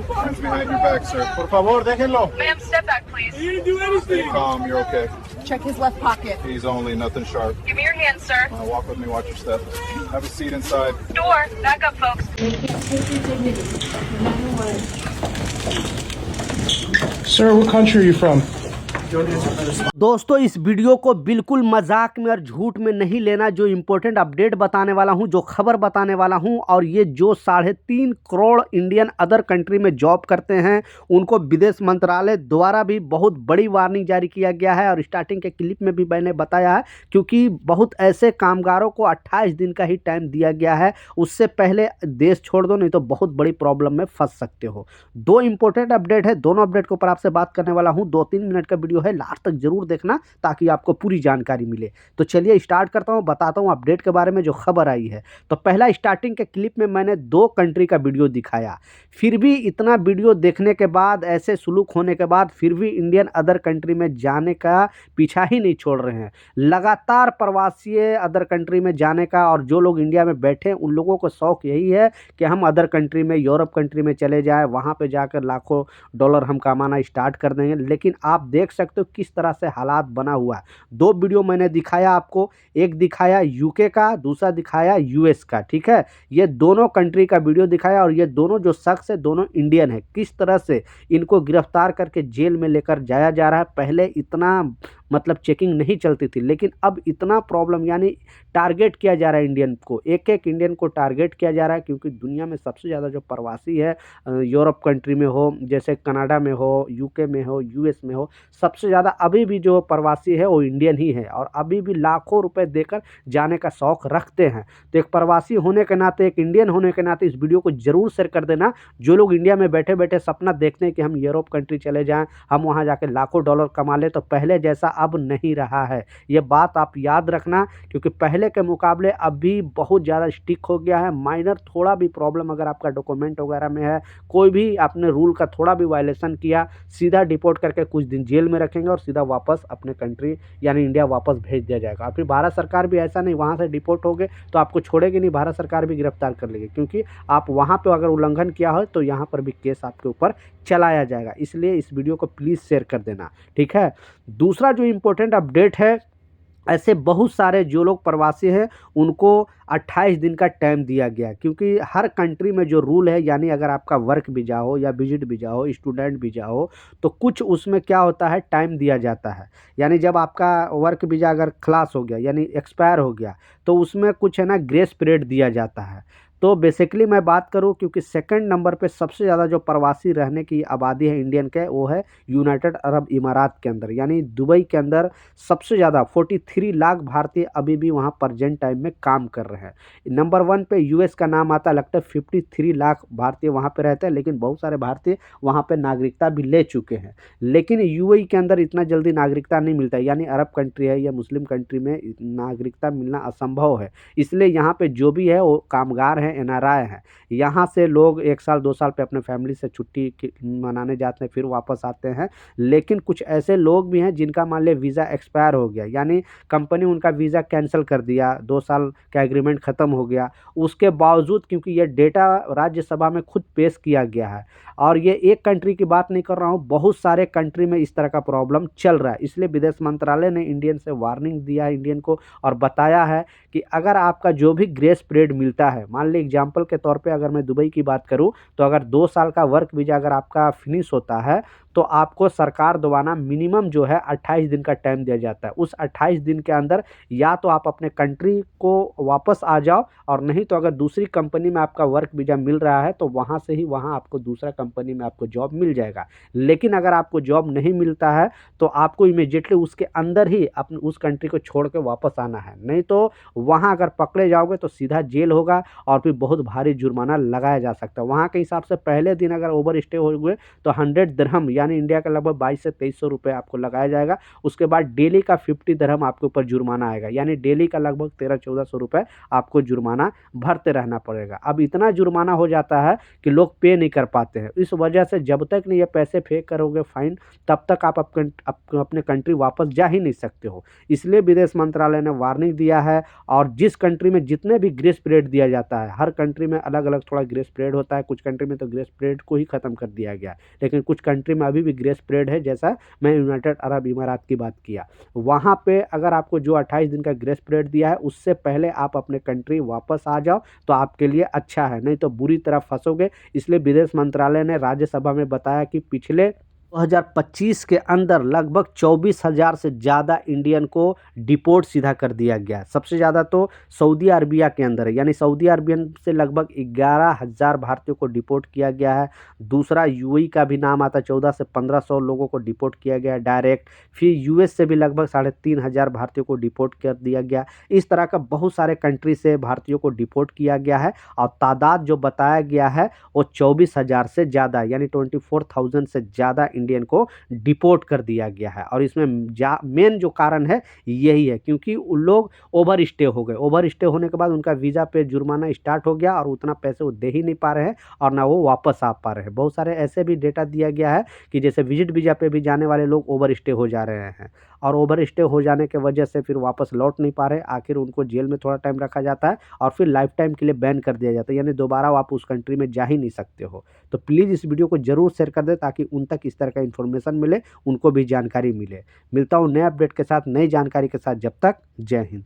Hands behind your back, sir. Por favor, déjenlo. Ma'am, step back, please. He didn't do anything. Stay calm. You're okay. Check his left pocket. He's only nothing sharp. Give me your hand, sir. Walk with me. Watch your step. Have a seat inside. Door. Back up, folks. Sir, what country are you from? दोस्तों इस video को बिल्कुल मजाक में और झूठ में नहीं लेना। जो इम्पोर्टेंट अपडेट बताने वाला हूं, जो खबर बताने वाला हूं, और ये जो 3.5 करोड़ इंडियन अदर कंट्री में जॉब करते हैं उनको विदेश मंत्रालय द्वारा भी बहुत बड़ी वार्निंग जारी किया गया है। और स्टार्टिंग के क्लिप में भी मैंने बताया है, क्योंकि बहुत ऐसे कामगारों को 28 दिन का ही टाइम दिया गया है। उससे पहले देश छोड़ दो, नहीं तो बहुत बड़ी प्रॉब्लम में फंस सकते हो। दो इंपॉर्टेंट अपडेट है, दोनों अपडेट के ऊपर आपसे बात करने वाला हूँ। 2-3 मिनट का वीडियो है, लास्ट तक जरूर देखना ताकि आपको पूरी जानकारी मिले। तो चलिए स्टार्ट करता हूं, बताता हूं अपडेट के बारे में जो खबर आई है। तो पहला, स्टार्टिंग के क्लिप में मैंने 2 कंट्री का वीडियो दिखाया। फिर भी इतना वीडियो देखने के बाद, ऐसे सुलूक होने के बाद, फिर भी इंडियन अदर कंट्री में जाने का पीछा ही नहीं छोड़ रहे हैं। लगातार प्रवासी अदर कंट्री में जाने का, और जो लोग इंडिया में बैठे उन लोगों को शौक यही है कि हम अदर कंट्री में, यूरोप कंट्री में चले जाएं, वहां पे जाकर लाखों डॉलर हम कमाना स्टार्ट कर देंगे। लेकिन आप देख सकते हो किस तरह से हालात बना हुआ है। 2 वीडियो मैंने दिखाया आपको, एक दिखाया यूके का, दूसरा दिखाया यूएस का। ठीक है, ये दोनों कंट्री का वीडियो दिखाया, और ये दोनों जो शख्स है दोनों इंडियन है। किस तरह से इनको गिरफ्तार करके जेल में लेकर जाया जा रहा है। पहले इतना मतलब चेकिंग नहीं चलती थी, लेकिन अब इतना प्रॉब्लम, यानी टारगेट किया जा रहा है इंडियन को, एक एक इंडियन को टारगेट किया जा रहा है। क्योंकि दुनिया में सबसे ज़्यादा जो प्रवासी है, यूरोप कंट्री में हो, जैसे कनाडा में हो, यूके में हो, यूएस में हो, सबसे ज़्यादा अभी भी जो प्रवासी है वो इंडियन ही है, और अभी भी लाखों रुपए देकर जाने का शौक़ रखते हैं। तो एक प्रवासी होने के नाते, एक इंडियन होने के नाते इस वीडियो को जरूर शेयर कर देना। जो लोग इंडिया में बैठे बैठे सपना देखते हैं कि हम यूरोप कंट्री चले जाएँ, हम वहाँ जाकर लाखों डॉलर कमा लें, तो पहले जैसा अब नहीं रहा है। ये बात आप याद रखना, क्योंकि पहले के मुकाबले अभी बहुत ज़्यादा स्ट्रिक्ट हो गया है। माइनर थोड़ा भी प्रॉब्लम अगर आपका डॉक्यूमेंट वगैरह में है, कोई भी आपने रूल का थोड़ा भी वायलेशन किया, सीधा डिपोर्ट करके कुछ दिन जेल में रखेंगे और सीधा वापस अपने कंट्री यानी इंडिया वापस भेज दिया जाएगा। और फिर भारत सरकार भी ऐसा नहीं, वहाँ से डिपोर्ट हो गए तो आपको छोड़ेगी नहीं, भारत सरकार भी गिरफ्तार कर लेगी, क्योंकि आप वहाँ पे अगर उल्लंघन किया हो तो यहाँ पर भी केस आपके ऊपर चलाया जाएगा। इसलिए इस वीडियो को प्लीज़ शेयर कर देना, ठीक है। दूसरा जो इम्पोर्टेंट अपडेट है, ऐसे बहुत सारे जो लोग प्रवासी हैं उनको 28 दिन का टाइम दिया गया, क्योंकि हर कंट्री में जो रूल है, यानी अगर आपका वर्क वीज़ा हो या विजिट वीज़ा हो, स्टूडेंट वीज़ा हो, तो कुछ उसमें क्या होता है, टाइम दिया जाता है। यानी जब आपका वर्क वीज़ा अगर खलास हो गया, यानी एक्सपायर हो गया, तो उसमें कुछ है ना ग्रेस पीरियड दिया जाता है। तो बेसिकली मैं बात करूं, क्योंकि सेकंड नंबर पे सबसे ज़्यादा जो प्रवासी रहने की आबादी है इंडियन के, वो है यूनाइटेड अरब इमारात के अंदर, यानी दुबई के अंदर सबसे ज़्यादा 43 लाख भारतीय अभी भी वहां प्रेजेंट टाइम में काम कर रहे हैं। नंबर 1 पे यूएस का नाम आता है, लगता है 53 लाख भारतीय वहां पे रहते हैं, लेकिन बहुत सारे भारतीय वहां पे नागरिकता भी ले चुके हैं। लेकिन यूएई के अंदर इतना जल्दी नागरिकता नहीं मिलता, यानी अरब कंट्री है या मुस्लिम कंट्री में नागरिकता मिलना असंभव है। इसलिए यहाँ पे जो भी है वो कामगार हैं, एनआरआई हैं। यहाँ से लोग 1 साल 2 साल पे अपने फैमिली से छुट्टी मनाने जाते हैं, फिर वापस आते हैं। लेकिन कुछ ऐसे लोग भी हैं जिनका मान लिया वीज़ा एक्सपायर हो गया, यानी कंपनी उनका वीज़ा कैंसिल कर दिया, 2 साल का एग्रीमेंट ख़त्म हो गया। उसके बावजूद, क्योंकि ये डेटा राज्यसभा में खुद पेश किया गया है, और ये एक कंट्री की बात नहीं कर रहा हूँ, बहुत सारे कंट्री में इस तरह का प्रॉब्लम चल रहा है। इसलिए विदेश मंत्रालय ने इंडियन से वार्निंग दिया है इंडियन को, और बताया है कि अगर आपका जो भी ग्रेस पीरियड मिलता है, मान ली एग्जाम्पल के तौर पे अगर मैं दुबई की बात करूं, तो अगर 2 साल का वर्क वीज़ा अगर आपका फिनिश होता है, तो आपको सरकार द्वारा मिनिमम जो है 28 दिन का टाइम दिया जाता है। उस 28 दिन के अंदर या तो आप अपने कंट्री को वापस आ जाओ, और नहीं तो अगर दूसरी कंपनी में आपका वर्क वीज़ा मिल रहा है तो वहाँ से ही वहाँ आपको दूसरा कंपनी में आपको जॉब मिल जाएगा। लेकिन अगर आपको जॉब नहीं मिलता है तो आपको इमीडिएटली उसके अंदर ही अपने उस कंट्री को छोड़ के वापस आना है, नहीं तो वहाँ अगर पकड़े जाओगे तो सीधा जेल होगा, और फिर बहुत भारी जुर्माना लगाया जा सकता है। वहाँ के हिसाब से पहले दिन अगर ओवर स्टे हो गए तो 100 दिरहम यानी इंडिया का लगभग 22 से 2300 रुपये आपको लगाया जाएगा। उसके बाद डेली का 50 दिरहम आपके ऊपर जुर्माना आएगा, यानी डेली का लगभग 1300-1400 रुपये आपको जुर्माना भरते रहना पड़ेगा। अब इतना जुर्माना हो जाता है कि लोग पे नहीं कर पाते हैं। इस वजह से जब तक नहीं ये पैसे पे करोगे फाइन, तब तक आप अपने कंट्री वापस जा ही नहीं सकते हो। इसलिए विदेश मंत्रालय ने वार्निंग दिया है। और जिस कंट्री में जितने भी ग्रेस पीरियड दिया जाता है, हर कंट्री में अलग अलग थोड़ा ग्रेस पीरियड होता है। कुछ कंट्री में तो ग्रेस पीरियड को ही ख़त्म कर दिया गया है, लेकिन कुछ कंट्री में अभी भी ग्रेस पीरियड है। जैसा मैं यूनाइटेड अरब इमारात की बात किया, वहाँ पे अगर आपको जो 28 दिन का ग्रेस पीरियड दिया है, उससे पहले आप अपने कंट्री वापस आ जाओ तो आपके लिए अच्छा है, नहीं तो बुरी तरह फंसोगे। इसलिए विदेश मंत्रालय ने राज्यसभा में बताया कि पिछले 2025 के अंदर लगभग 24,000 से ज़्यादा इंडियन को डिपोर्ट सीधा कर दिया गया। सबसे ज़्यादा तो सऊदी अरबिया के अंदर है, यानी सऊदी अरबियन से लगभग 11,000 भारतीयों को डिपोर्ट किया गया है। दूसरा यूएई का भी नाम आता है, 1400 से 1500 लोगों को डिपोर्ट किया गया डायरेक्ट। फिर यूएस से भी लगभग 3,500 भारतीयों को डिपोर्ट कर दिया गया। इस तरह का बहुत सारे कंट्री से भारतीयों को डिपोर्ट किया गया है और तादाद जो बताया गया है वो 24,000 से ज़्यादा, यानी 24,000 से ज़्यादा इंडियन को डिपोर्ट कर दिया गया है। और इसमें मेन जो कारण है यही है, क्योंकि उन लोग ओवर स्टे हो गए। ओवर स्टे होने के बाद उनका वीज़ा पे जुर्माना स्टार्ट हो गया और उतना पैसे वो दे ही नहीं पा रहे हैं और ना वो वापस आ पा रहे हैं। बहुत सारे ऐसे भी डेटा दिया गया है कि जैसे विजिट वीज़ा पे भी जाने वाले लोग ओवर स्टे हो जा रहे हैं और ओवर स्टे हो जाने के वजह से फिर वापस लौट नहीं पा रहे। आखिर उनको जेल में थोड़ा टाइम रखा जाता है और फिर लाइफ टाइम के लिए बैन कर दिया जाता है, यानी दोबारा आप उस कंट्री में जा ही नहीं सकते हो। तो प्लीज़ इस वीडियो को जरूर शेयर कर दें ताकि उन तक इस तरह का इन्फॉर्मेशन मिले, उनको भी जानकारी मिले। मिलता हूँ नए अपडेट के साथ, नई जानकारी के साथ। जब तक जय हिंद।